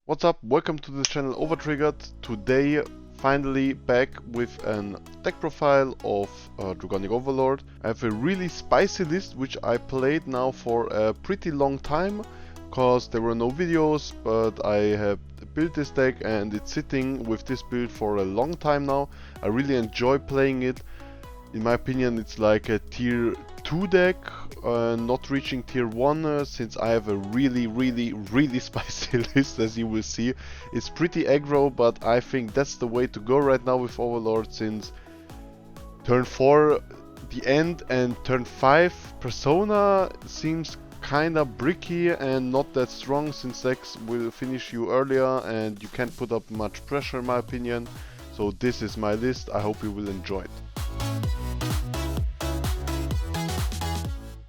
What's up? Welcome to the channel Overtriggered. Today, finally back with an deck profile of Dragonic Overlord. I have a really spicy list which I played now for a pretty long time because there were no videos, but I have built this deck and it's sitting with this build for a long time now. I really enjoy playing it. In my opinion, it's like a tier 2 deck, not reaching tier 1 since I have a really spicy list, as you will see. It's pretty aggro, but I think that's the way to go right now with Overlord, since turn 4 the end and turn 5 Persona seems kinda bricky and not that strong, since decks will finish you earlier and you can't put up much pressure in my opinion. So this is my list, I hope you will enjoy it.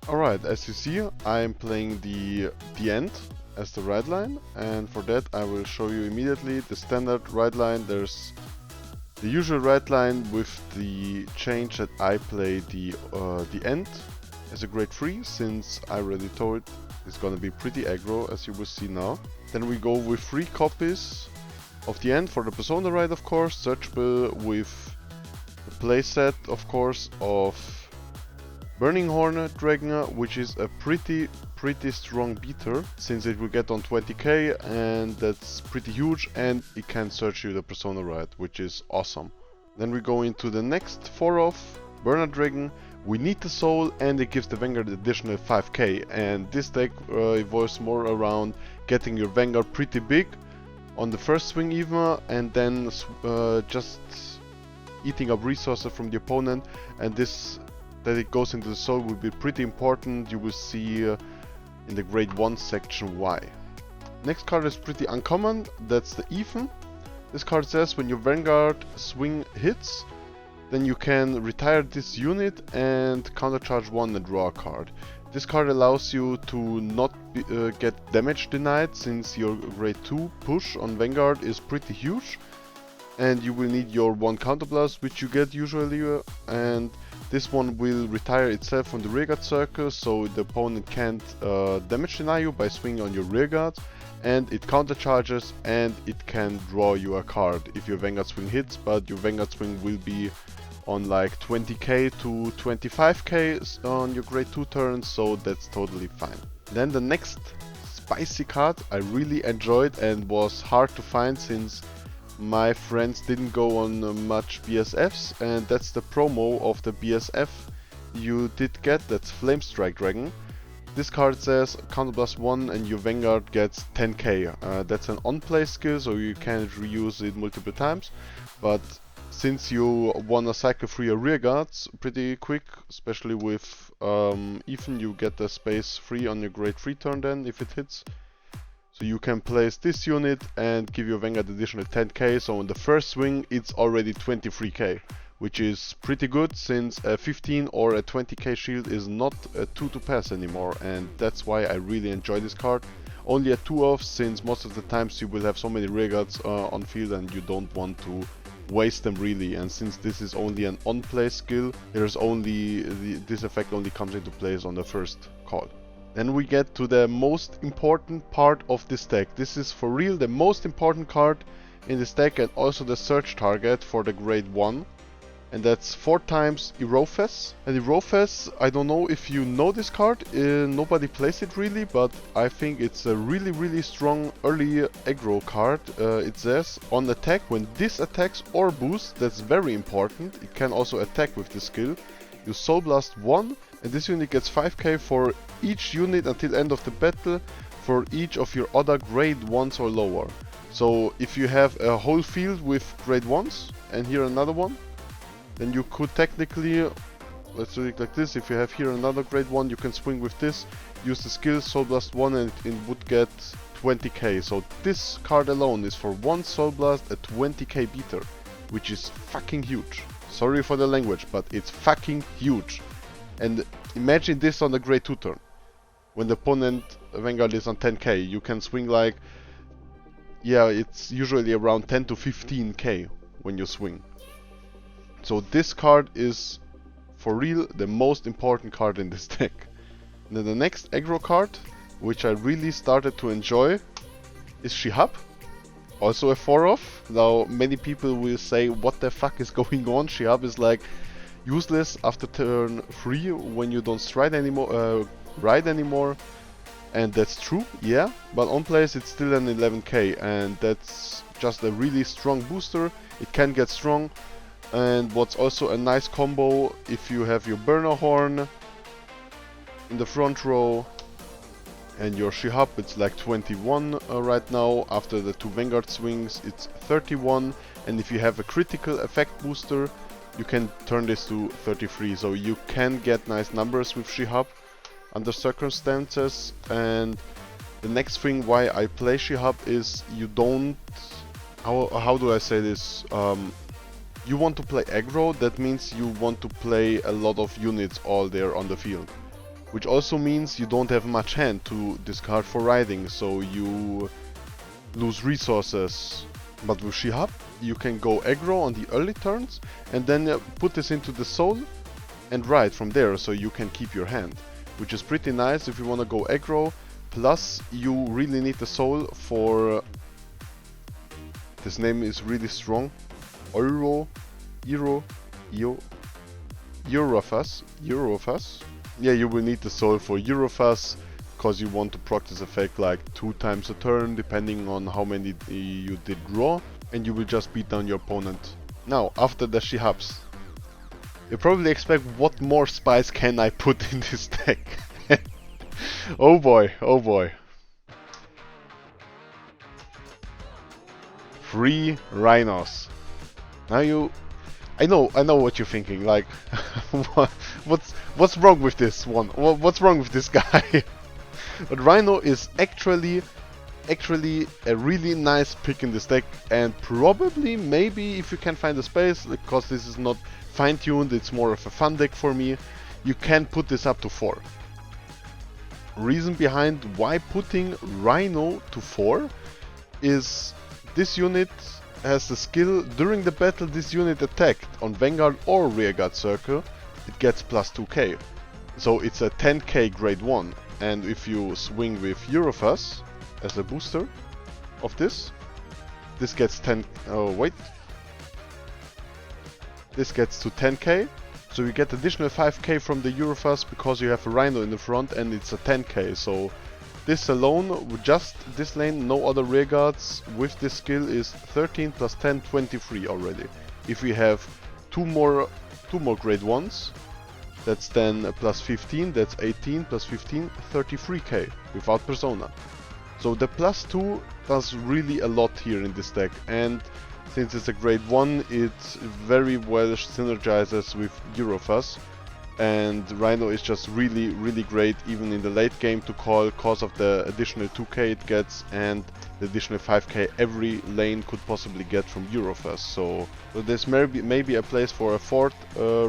Alright, as you see, I am playing the end as the right line, and for that I will show you immediately the standard right line. There's the usual right line with the change that I play the end as a grade 3, since I already told it's gonna be pretty aggro, as you will see now. Then we go with 3 copies of the end for the Persona right, of course, searchable with the playset, of course, of Burning Horn Dragon, which is a pretty strong beater, since it will get on 20k and that's pretty huge, and it can search you the Persona right, which is awesome. Then we go into the next 4 of Burner Dragon. We need the soul and it gives the Vanguard additional 5k, and this deck evolves more around getting your Vanguard pretty big on the first swing even, and then just eating up resources from the opponent, and this that it goes into the soul will be pretty important. You will see in the grade 1 section why. Next card is pretty uncommon, that's the Even. This card says when your Vanguard swing hits, then you can retire this unit and countercharge 1 and draw a card. This card allows you to not get damage denied, since your grade 2 push on Vanguard is pretty huge and you will need your 1 counterblast, which you get usually, and this one will retire itself from the rearguard circle, so the opponent can't damage deny you by swinging on your rearguard, and it countercharges and it can draw you a card if your Vanguard swing hits, but your Vanguard swing will be on like 20k to 25k on your grade 2 turns, so that's totally fine. Then the next spicy card I really enjoyed and was hard to find, since my friends didn't go on much BSFs, and that's the promo of the BSF you did get, that's Flame Strike Dragon. This card says counterblast 1 and your Vanguard gets 10k. That's an on-play skill, so you can't reuse it multiple times, but since you wanna cycle through your rearguards pretty quick, especially with Even, you get the space free on your grade 3 turn then if it hits. So you can place this unit and give your Vanguard additional 10k, so on the first swing it's already 23k, which is pretty good, since a 15 or a 20k shield is not a 2 to pass anymore, and that's why I really enjoy this card. Only a 2 off, since most of the times you will have so many rearguards on field and you don't want to waste them really, and since this is only an on-play skill, there's only this effect only comes into place on the first call. Then we get to the most important part of this deck. This is for real the most important card in this deck, and also the search target for the grade 1. And that's 4 times Erofes. And Erofes, I don't know if you know this card, nobody plays it really, but I think it's a really strong early aggro card. It says on attack, when this attacks or boosts, that's very important, it can also attack with the skill, you Soul Blast 1, and this unit gets 5k for each unit until end of the battle for each of your other grade 1s or lower. So if you have a whole field with grade 1s and here another one, then you could technically, let's do it like this, if you have here another grade 1, you can swing with this, use the skill Soul Blast 1 and it would get 20k. So this card alone is for 1 Soul Blast a 20k beater, which is fucking huge. Sorry for the language, but it's fucking huge. And imagine this on the grade 2 turn. When the opponent Vanguard is on 10k, you can swing like, yeah, it's usually around 10 to 15k when you swing. So this card is for real the most important card in this deck. And then the next aggro card, which I really started to enjoy, is Shihab. also a 4-off. Now many people will say, what the fuck is going on? Shihab is like useless after turn 3 when you don't ride anymore. And that's true, yeah, but on place it's still an 11k, and that's just a really strong booster. It can get strong, and what's also a nice combo, if you have your burner horn in the front row and your Shihab, it's like 21 right now. After the 2 Vanguard swings it's 31, and if you have a critical effect booster you can turn this to 33, so you can get nice numbers with Shihab under circumstances. And the next thing why I play Shihab is you don't... How do I say this? You want to play aggro, that means you want to play a lot of units all there on the field. Which also means you don't have much hand to discard for riding, so you lose resources. But with Shihab you can go aggro on the early turns and then put this into the soul and ride from there, so you can keep your hand. Which is pretty nice if you want to go aggro, plus you really need the soul for... this name is really strong. Eurofus. Yeah, you will need the soul for Eurofus, because you want to proc this effect like 2 times a turn, depending on how many you did draw, and you will just beat down your opponent. Now, after the Shihabs, you probably expect what more spice can I put in this deck. Oh boy, oh boy. 3 Rhinos. Now I know what you're thinking, like, what's wrong with this one? What's wrong with this guy? But Rhino is actually a really nice pick in this deck, and probably, maybe, if you can find a space, because this is not fine-tuned, it's more of a fun deck for me, you can put this up to 4. Reason behind why putting Rhino to 4 is this unit has the skill, during the battle this unit attacked on Vanguard or Rearguard Circle, it gets plus 2k. So it's a 10k grade 1, and if you swing with Eurofus as a booster of this gets 10... oh wait. This gets to 10k, so you get additional 5k from the Eurofus because you have a Rhino in the front, and it's a 10k, so this alone, with just this lane, no other rearguards, with this skill is 13 plus 10, 23 already. If we have two more grade 1s, that's then plus 15, that's 18 plus 15, 33k without Persona. So the plus 2 does really a lot here in this deck, and since it's a grade 1, it very well synergizes with Eurofus. And Rhino is just really, really great even in the late game to call because of the additional 2k it gets and the additional 5k every lane could possibly get from Eurofus. So there's maybe a place for a 4th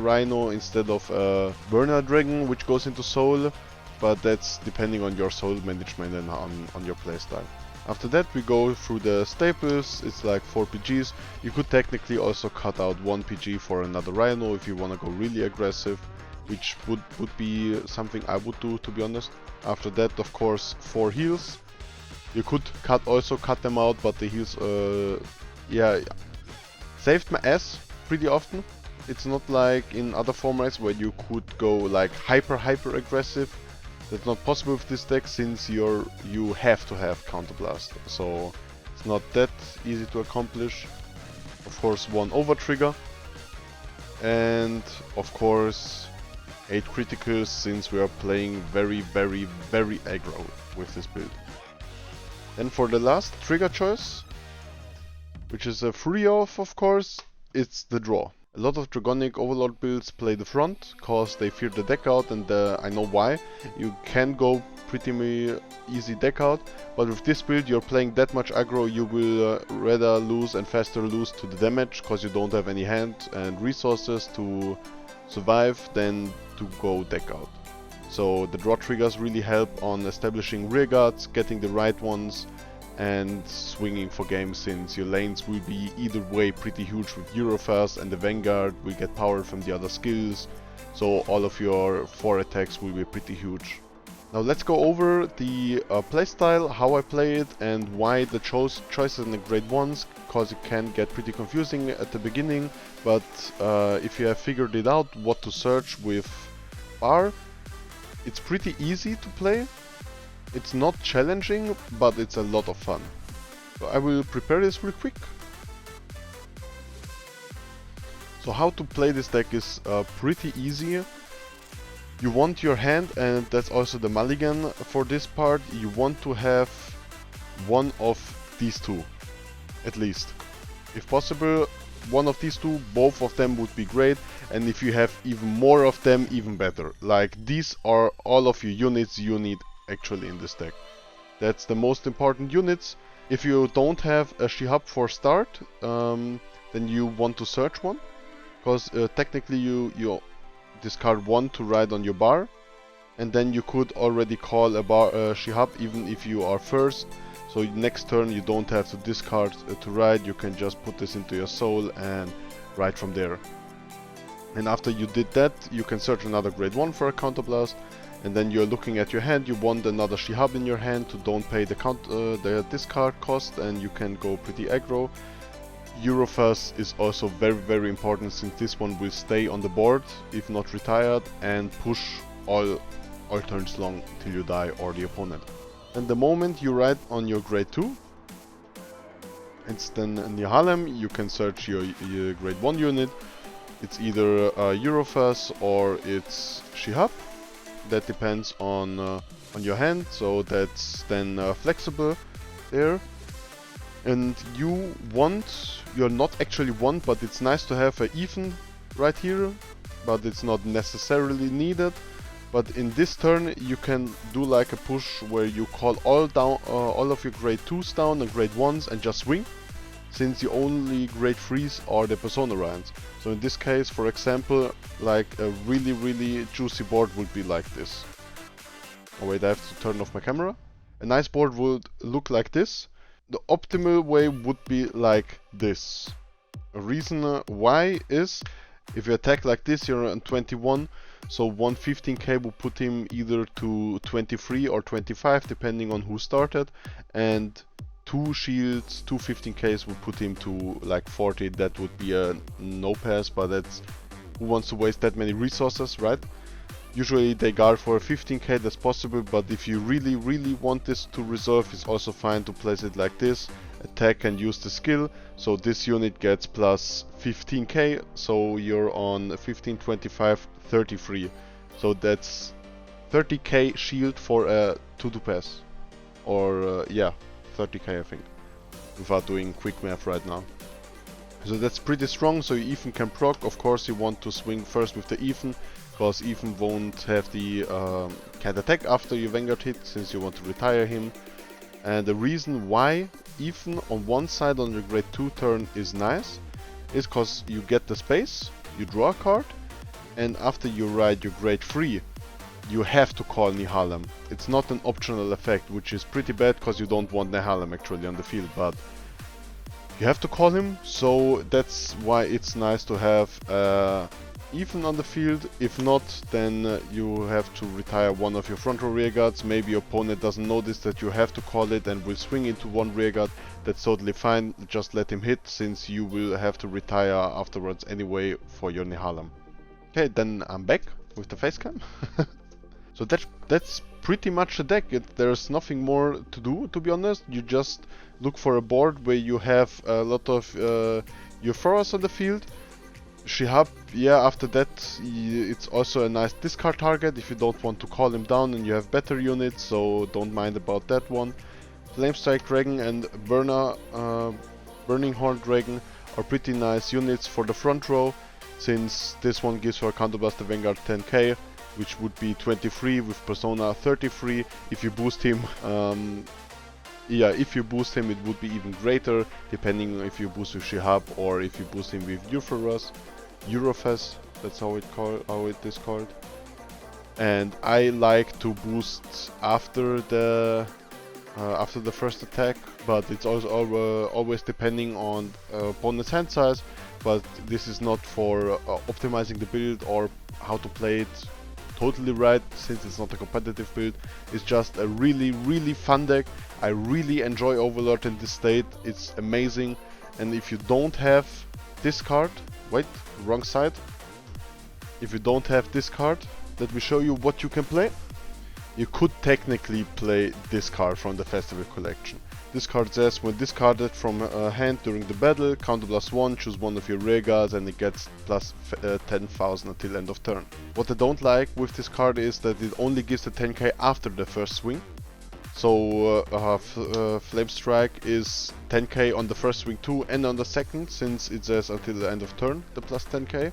Rhino instead of a Burner Dragon which goes into Soul, but that's depending on your Soul management and on your playstyle. After that we go through the staples, it's like 4 PGs. You could technically also cut out 1 PG for another Rhino if you want to go really aggressive, which would be something I would do, to be honest. After that, of course, 4 heals. You could also cut them out, but the heals, yeah, saved my ass pretty often. It's not like in other formats where you could go like hyper aggressive. That's not possible with this deck since you have to have Counterblast. So it's not that easy to accomplish. Of course, 1 over trigger, and of course 8 criticals, since we are playing very aggro with this build. Then for the last trigger choice, which is a free off, of course, it's the draw. A lot of Dragonic Overlord builds play the front, cause they fear the deck out, and I know why. You can go pretty easy deck out, but with this build you're playing that much aggro, you will rather lose and faster lose to the damage, cause you don't have any hand and resources to survive than to go deck out. So the draw triggers really help on establishing rearguards, getting the right ones, and swinging for game, since your lanes will be either way pretty huge with Eurofast, and the Vanguard will get power from the other skills, so all of your 4 attacks will be pretty huge. Now let's go over the playstyle, how I play it, and why the choices in the grade 1s, because it can get pretty confusing at the beginning, but if you have figured it out what to search with bar, it's pretty easy to play. It's not challenging, but it's a lot of fun. So I will prepare this real quick. So how to play this deck is pretty easy. You want your hand, and that's also the mulligan for this part, you want to have one of these two, at least. If possible, one of these two, both of them would be great, and if you have even more of them, even better. Like, these are all of your units you need actually in this deck. That's the most important units. If you don't have a Shihab for start, then you want to search one, because technically you discard one to ride on your bar, and then you could already call a Shihab even if you are first. So next turn you don't have to discard to ride, you can just put this into your soul and ride from there. And after you did that, you can search another grade 1 for a counterblast, and then you're looking at your hand, you want another Shihab in your hand to don't pay the discard cost, and you can go pretty aggro. Eurofuzz is also very important, since this one will stay on the board if not retired and push all turns long till you die or the opponent. And the moment you ride on your grade 2, it's then Nihalem, you can search your grade 1 unit. It's either Eurofuzz or it's Shihab. That depends on your hand, so that's then flexible there. And you're not actually want, but it's nice to have an even right here, but it's not necessarily needed. But in this turn you can do like a push where you call all of your grade 2s down and grade 1s and just swing, since the only grade 3s are the Persona Ryans. So in this case, for example, like a really juicy board would be like this. Oh wait, I have to turn off my camera. A nice board would look like this. The optimal way would be like this. A reason why is, if you attack like this, you're on 21, so 115k will put him either to 23 or 25, depending on who started, and 2 shields, 2 15ks will put him to like 40. That would be a no pass, but that's, who wants to waste that many resources, right? Usually they guard for a 15k, that's possible, but if you really want this to resolve, it's also fine to place it like this, attack and use the skill, so this unit gets plus 15k, so you're on 15, 25, 33, so that's 30k shield for a 2-2 pass, or yeah, 30k I think, without doing quick math right now. So that's pretty strong, so you even can proc. Of course you want to swing first with the even, because even won't have the can't attack after your Vanguard hit, since you want to retire him. And the reason why even on one side on your grade 2 turn is nice is because you get the space, you draw a card, and after you ride your grade 3 you have to call Nihalem. It's not an optional effect, which is pretty bad because you don't want Nihalem actually on the field, but you have to call him, so that's why it's nice to have even on the field. If not, then you have to retire one of your front row rearguards. Maybe your opponent doesn't notice that you have to call it and will swing into one rearguard. That's totally fine, just let him hit, since you will have to retire afterwards anyway for your Nihalem. Okay, then I'm back with the facecam. So that's pretty much the deck. There's nothing more to do, to be honest. You just look for a board where you have a lot of your Thoros on the field. Shihab, yeah, after that it's also a nice discard target if you don't want to call him down and you have better units, so don't mind about that one. Flamestrike Dragon and Burning Horn Dragon are pretty nice units for the front row, since this one gives for a Counterblast the Vanguard 10k, which would be 23 with Persona 33. If you boost him, yeah, if you boost him it would be even greater, depending if you boost with Shihab or if you boost him with Eurofuzz, that's how it is called. And I like to boost after the first attack, but it's also always depending on opponent's hand size. But this is not for optimizing the build or how to play it totally right, since it's not a competitive build. It's just a really fun deck. I really enjoy Overlord in this state. It's amazing. And if you don't have this card, wait, wrong side. If you don't have this card, let me show you what you can play. You could technically play this card from the Festival Collection. This card says, when discarded from hand during the battle, counter +1, choose one of your rear guards and it gets plus 10,000 until end of turn. What I don't like with this card is that it only gives the 10k after the first swing. So Flame Strike is 10k on the first swing too and on the second, since it says until the end of turn, the plus 10k.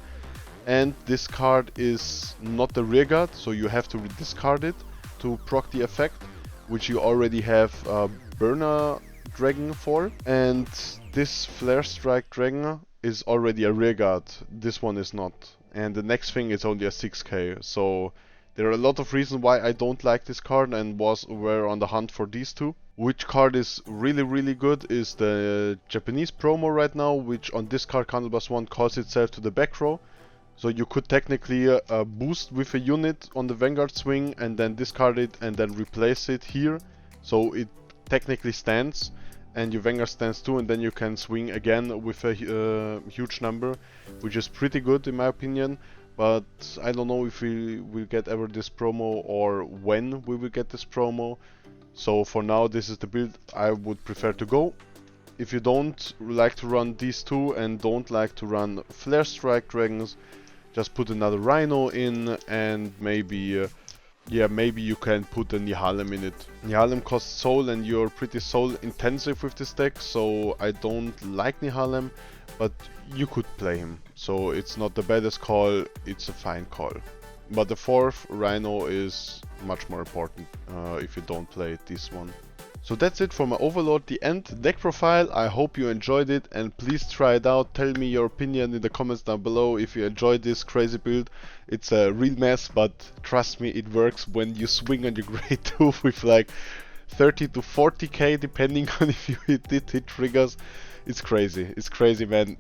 And this card is not the rear guard, so you have to discard it to proc the effect, which you already have Burner Dragon for. And this Flare Strike Dragon is already a rear guard, this one is not. And the next thing is only a 6k, so there are a lot of reasons why I don't like this card and were on the hunt for these two. Which card is really good is the Japanese promo right now, which on this card counter +1 calls itself to the back row. So you could technically boost with a unit on the Vanguard swing and then discard it and then replace it here. So it technically stands and your Vanguard stands too, and then you can swing again with a huge number, which is pretty good in my opinion. But I don't know if we will get ever this promo or when we will get this promo. So for now this is the build I would prefer to go. If you don't like to run these two and don't like to run Flare Strike Dragons, just put another Rhino in, and maybe maybe you can put a Nihalem in it. Nihalem costs soul and you're pretty soul intensive with this deck, so I don't like Nihalem, but you could play him. So it's not the baddest call, it's a fine call. But the fourth Rhino is much more important if you don't play this one. So that's it for my Overlord The End deck profile. I hope you enjoyed it and please try it out. Tell me your opinion in the comments down below if you enjoyed this crazy build. It's a real mess, but trust me, it works when you swing on your grade 2 with like 30 to 40k depending on if you hit triggers. It's crazy man.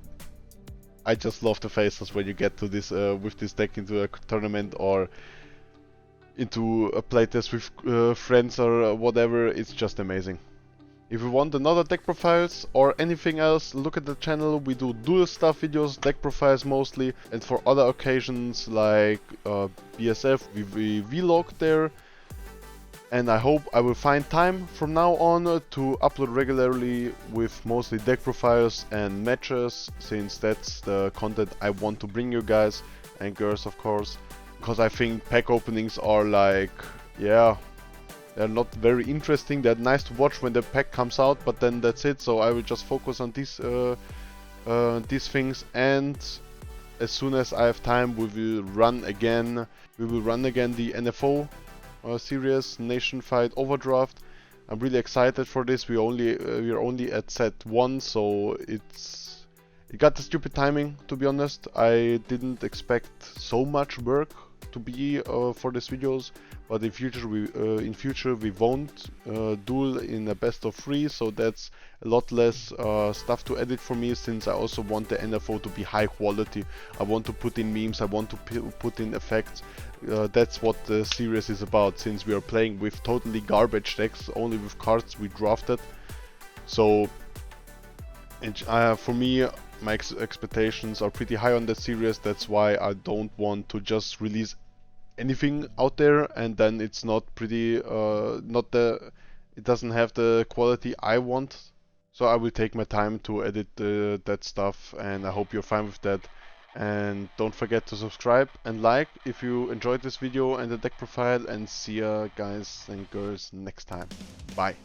I just love the faces when you get to this with this deck into a tournament or into a playtest with friends or whatever. It's just amazing. If you want another deck profiles or anything else, look at the channel. We do dual stuff videos, deck profiles mostly, and for other occasions like BSF we vlog there. And I hope I will find time from now on to upload regularly with mostly deck profiles and matches, since that's the content I want to bring you guys and girls, of course. Because I think pack openings are like, yeah, they're not very interesting. They're nice to watch when the pack comes out, but then that's it. So I will just focus on these things, and as soon as I have time, we will run again. The NFO series, Nation Fight Overdraft. I'm really excited for this. We are only at set 1, so it got the stupid timing, to be honest. I didn't expect so much work to be for these videos, but in future we won't duel in a best of 3, so that's a lot less stuff to edit for me, since I also want the NFO to be high quality. I want to put in memes, I want to put in effects. That's what the series is about, since we are playing with totally garbage decks, only with cards we drafted. So for me, my expectations are pretty high on that series. That's why I don't want to just release anything out there and then it's not pretty, it doesn't have the quality I want. So I will take my time to edit that stuff, and I hope you're fine with that. And don't forget to subscribe and like if you enjoyed this video and the deck profile, and see ya guys and girls next time. Bye.